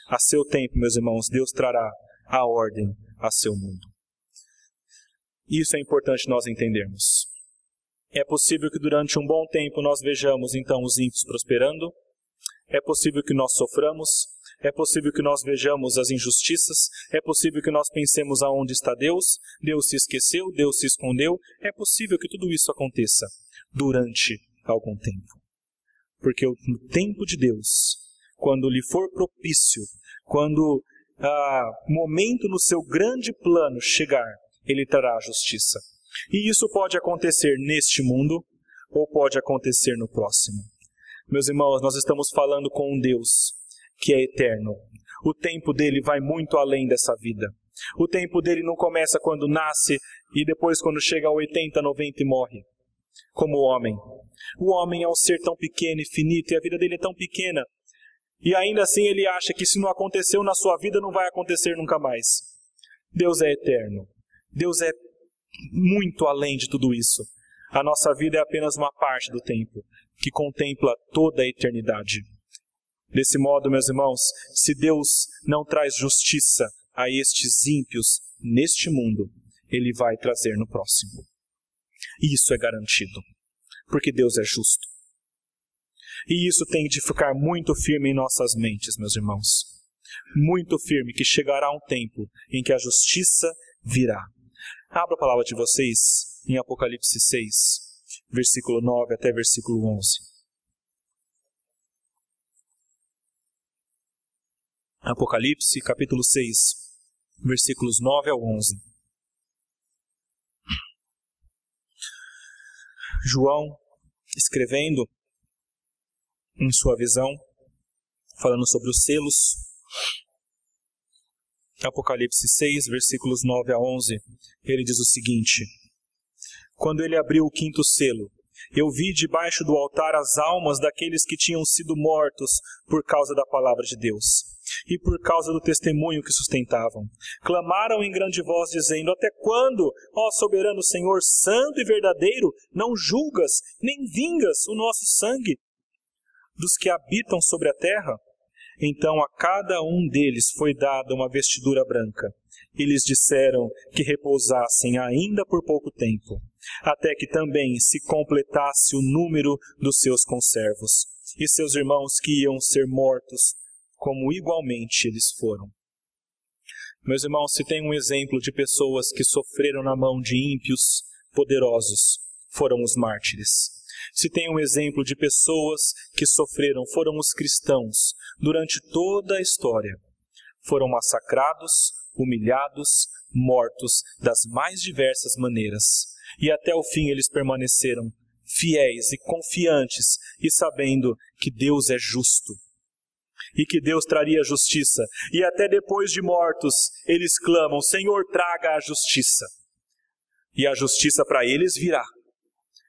A seu tempo, meus irmãos, Deus trará a ordem a seu mundo. Isso é importante nós entendermos. É possível que durante um bom tempo nós vejamos então os ímpios prosperando. É possível que nós soframos. É possível que nós vejamos as injustiças. É possível que nós pensemos aonde está Deus. Deus se esqueceu, Deus se escondeu. É possível que tudo isso aconteça durante algum tempo. Porque no tempo de Deus, quando lhe for propício, quando o momento no seu grande plano chegar, Ele trará a justiça. E isso pode acontecer neste mundo ou pode acontecer no próximo. Meus irmãos, nós estamos falando com um Deus que é eterno. O tempo dele vai muito além dessa vida. O tempo dele não começa quando nasce e depois quando chega a 80, 90 e morre. Como o homem. O homem é um ser tão pequeno e finito e a vida dele é tão pequena. E ainda assim ele acha que se não aconteceu na sua vida, não vai acontecer nunca mais. Deus é eterno. Deus é muito além de tudo isso. A nossa vida é apenas uma parte do tempo, que contempla toda a eternidade. Desse modo, meus irmãos, se Deus não traz justiça a estes ímpios neste mundo, Ele vai trazer no próximo. E isso é garantido, porque Deus é justo. E isso tem de ficar muito firme em nossas mentes, meus irmãos. Muito firme, que chegará um tempo em que a justiça virá. Abra a palavra de vocês em Apocalipse 6, versículo 9 até versículo 11. Apocalipse, capítulo 6, versículos 9 ao 11. João, escrevendo em sua visão, falando sobre os selos, Apocalipse 6, versículos 9 a 11, ele diz o seguinte: Quando ele abriu o 5º selo, eu vi debaixo do altar as almas daqueles que tinham sido mortos por causa da palavra de Deus e por causa do testemunho que sustentavam. Clamaram em grande voz, dizendo: Até quando, ó soberano Senhor, santo e verdadeiro, não julgas, nem vingas o nosso sangue dos que habitam sobre a terra? Então a cada um deles foi dada uma vestidura branca, e lhes disseram que repousassem ainda por pouco tempo, até que também se completasse o número dos seus conservos, e seus irmãos que iam ser mortos, como igualmente eles foram. Meus irmãos, se tem um exemplo de pessoas que sofreram na mão de ímpios poderosos, foram os mártires. Se tem um exemplo de pessoas que sofreram, foram os cristãos, durante toda a história. Foram massacrados, humilhados, mortos das mais diversas maneiras. E até o fim eles permaneceram fiéis e confiantes e sabendo que Deus é justo. E que Deus traria justiça. E até depois de mortos, eles clamam: Senhor, traga a justiça. E a justiça para eles virá,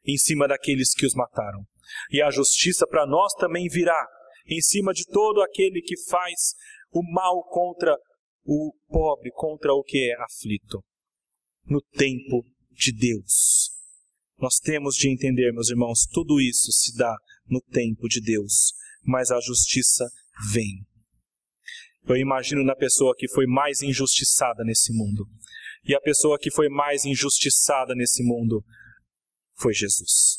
em cima daqueles que os mataram. E a justiça para nós também virá, em cima de todo aquele que faz o mal contra o pobre, contra o que é aflito. No tempo de Deus. Nós temos de entender, meus irmãos, tudo isso se dá no tempo de Deus, mas a justiça vem. Eu imagino na pessoa que foi mais injustiçada nesse mundo. E a pessoa que foi mais injustiçada nesse mundo foi Jesus.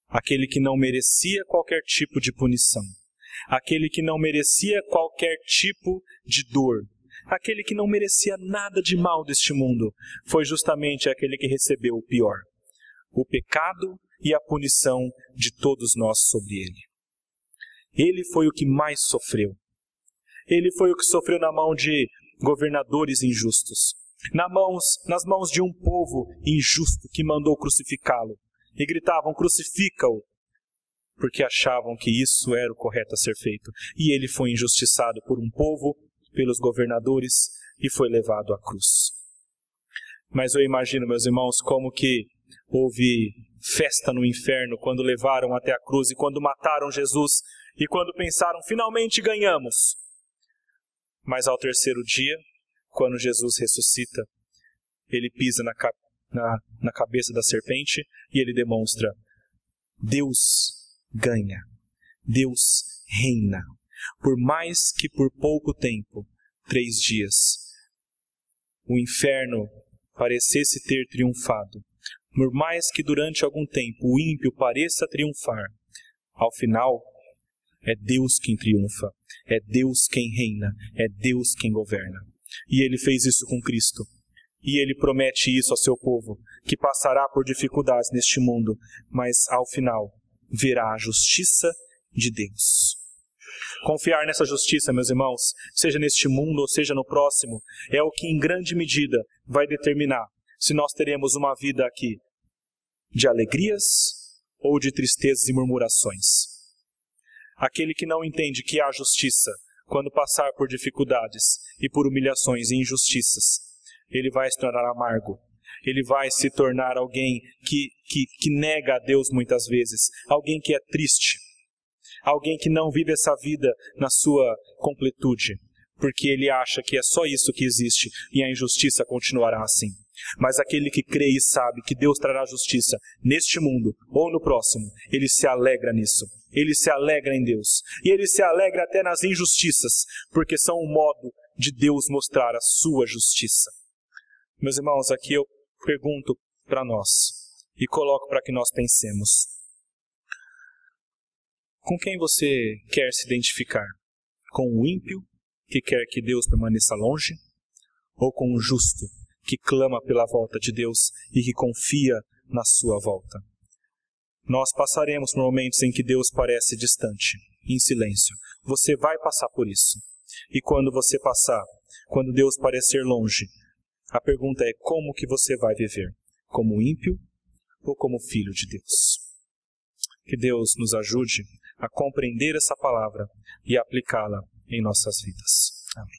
Aquele que não merecia qualquer tipo de punição. Aquele que não merecia qualquer tipo de dor. Aquele que não merecia nada de mal deste mundo. Foi justamente aquele que recebeu o pior. O pecado e a punição de todos nós sobre ele. Ele foi o que mais sofreu. Ele foi o que sofreu na mão de governadores injustos. Nas mãos de um povo injusto que mandou crucificá-lo. E gritavam, crucifica-o, porque achavam que isso era o correto a ser feito. E ele foi injustiçado por um povo, pelos governadores, e foi levado à cruz. Mas eu imagino, meus irmãos, como que houve festa no inferno quando levaram até a cruz e quando mataram Jesus e quando pensaram, finalmente ganhamos. Mas ao terceiro dia, quando Jesus ressuscita, ele pisa na cabeça da serpente e ele demonstra: Deus ganha, Deus reina. Por mais que por pouco tempo, 3 dias, o inferno parecesse ter triunfado, por mais que durante algum tempo o ímpio pareça triunfar, ao final é Deus quem triunfa, é Deus quem reina, é Deus quem governa. E ele fez isso com Cristo. E ele promete isso ao seu povo, que passará por dificuldades neste mundo, mas ao final verá a justiça de Deus. Confiar nessa justiça, meus irmãos, seja neste mundo ou seja no próximo, é o que em grande medida vai determinar se nós teremos uma vida aqui de alegrias ou de tristezas e murmurações. Aquele que não entende que há justiça quando passar por dificuldades e por humilhações e injustiças, ele vai se tornar amargo. Ele vai se tornar alguém que nega a Deus muitas vezes. Alguém que é triste. Alguém que não vive essa vida na sua completude. Porque ele acha que é só isso que existe e a injustiça continuará assim. Mas aquele que crê e sabe que Deus trará justiça neste mundo ou no próximo, ele se alegra nisso. Ele se alegra em Deus. E ele se alegra até nas injustiças, porque são um modo de Deus mostrar a sua justiça. Meus irmãos, aqui eu pergunto para nós e coloco para que nós pensemos. Com quem você quer se identificar? Com o ímpio, que quer que Deus permaneça longe? Ou com o justo, que clama pela volta de Deus e que confia na sua volta? Nós passaremos por momentos em que Deus parece distante, em silêncio. Você vai passar por isso. E quando você passar, quando Deus parecer longe, a pergunta é como que você vai viver? Como ímpio ou como filho de Deus? Que Deus nos ajude a compreender essa palavra e aplicá-la em nossas vidas. Amém.